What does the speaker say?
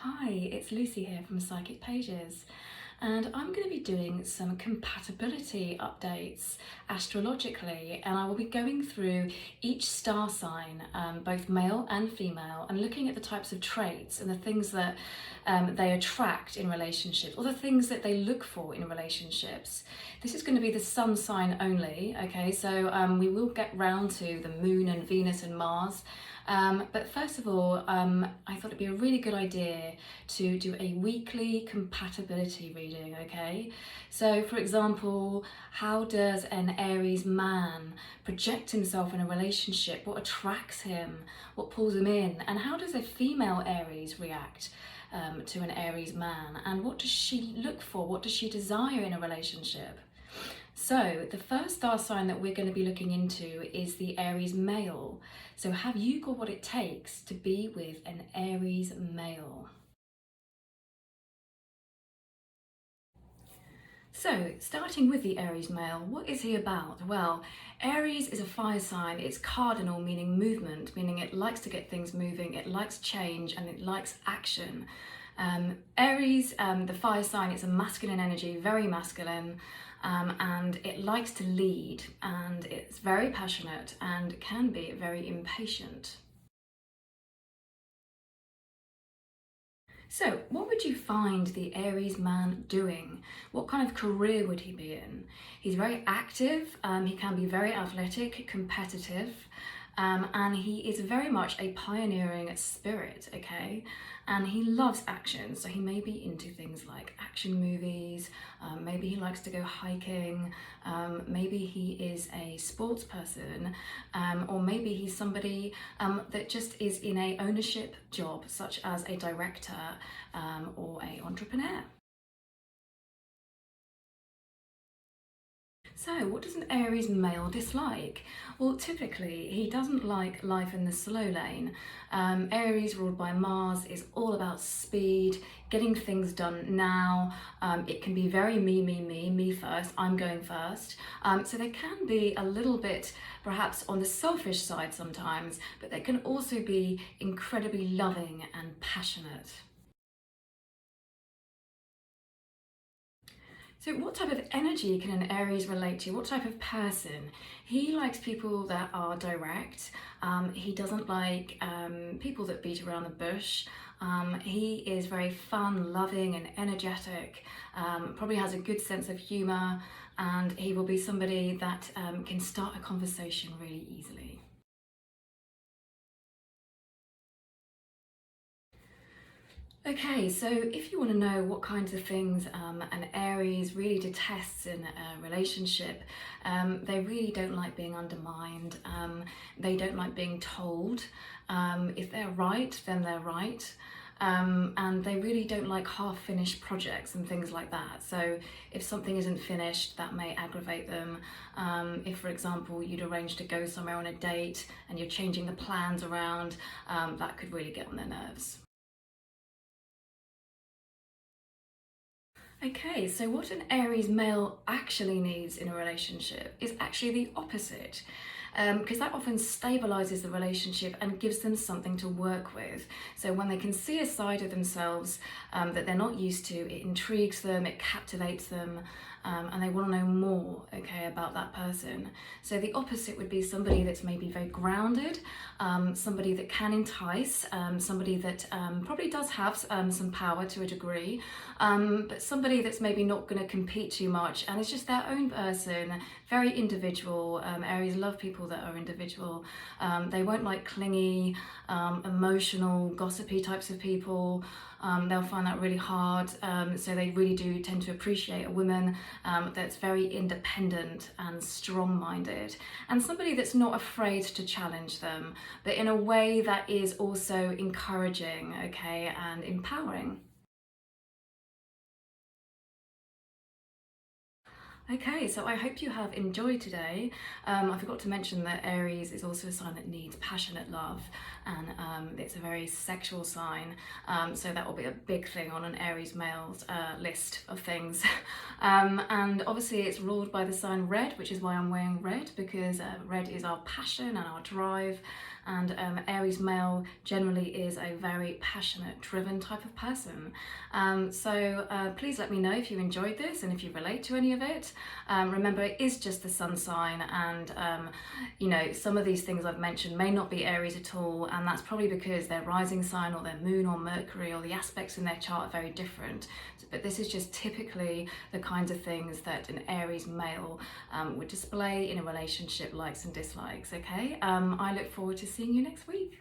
Hi, it's Lucy here from Psychic Pages, and I'm going to be doing some compatibility updates astrologically, and I will be going through each star sign, both male and female, and looking at the types of traits and the things that they attract in relationships, or the things that they look for in relationships. This is going to be the sun sign only, okay, so we will get round to the moon and Venus and Mars. But first of all, I thought it'd be a really good idea to do a weekly compatibility reading, okay? So, for example, how does an Aries man project himself in a relationship? What attracts him? What pulls him in? And how does a female Aries react to an Aries man? And what does she look for? What does she desire in a relationship? So the first star sign that we're going to be looking into is the Aries male. So have you got what it takes to be with an Aries male? So, starting with the Aries male, what is he about? Well, Aries is a fire sign. It's cardinal, meaning movement, meaning it likes to get things moving, it likes change, and it likes action. Aries, the fire sign, it's a masculine energy, very masculine, and it likes to lead, and it's very passionate and can be very impatient. So, what would you find the Aries man doing? What kind of career would he be in? He's very active, he can be very athletic, competitive, and he is very much a pioneering spirit, okay? And he loves action, so he may be into things like action movies, maybe he likes to go hiking, maybe he is a sports person, or maybe he's somebody that just is in a ownership job, such as a director or a entrepreneur. So, what does an Aries male dislike? Well, typically, he doesn't like life in the slow lane. Aries, ruled by Mars, is all about speed, getting things done now. It can be very me first, I'm going first. So, they can be a little bit perhaps on the selfish side sometimes, but they can also be incredibly loving and passionate. So, what type of energy can an Aries relate to? What type of person? He likes people that are direct. He doesn't like people that beat around the bush. He is very fun, loving, and energetic. Probably has a good sense of humour, and he will be somebody that can start a conversation really easily. Okay, so if you want to know what kinds of things an Aries really detests in a relationship, they really don't like being undermined. They don't like being told. If they're right, then they're right. And they really don't like half-finished projects and things like that. So if something isn't finished, that may aggravate them. If, for example, you'd arranged to go somewhere on a date and you're changing the plans around, that could really get on their nerves. Okay, so what an Aries male actually needs in a relationship is actually the opposite, because that often stabilizes the relationship and gives them something to work with. So when they can see a side of themselves that they're not used to, it intrigues them, it captivates them, and they want to know more, okay, about that person. So the opposite would be somebody that's maybe very grounded, somebody that can entice, somebody that probably does have some power to a degree, but somebody that's maybe not going to compete too much and is just their own person, very individual. Aries love people that are individual. They won't like clingy, emotional, gossipy types of people. They'll find that really hard. So they really do tend to appreciate a woman that's very independent and strong-minded, and somebody that's not afraid to challenge them, but in a way that is also encouraging, okay, and empowering. Okay, so I hope you have enjoyed today. I forgot to mention that Aries is also a sign that needs passionate love, and it's a very sexual sign, so that will be a big thing on an Aries male's list of things. And obviously it's ruled by the sign red, which is why I'm wearing red, because red is our passion and our drive, and Aries male generally is a very passionate, driven type of person. So please let me know if you enjoyed this and if you relate to any of it. Remember, it is just the sun sign, and you know, some of these things I've mentioned may not be Aries at all, and that's probably because their rising sign or their moon or Mercury or the aspects in their chart are very different. But this is just typically the kinds of things that an Aries male would display in a relationship, likes and dislikes. Okay, I look forward to seeing you next week.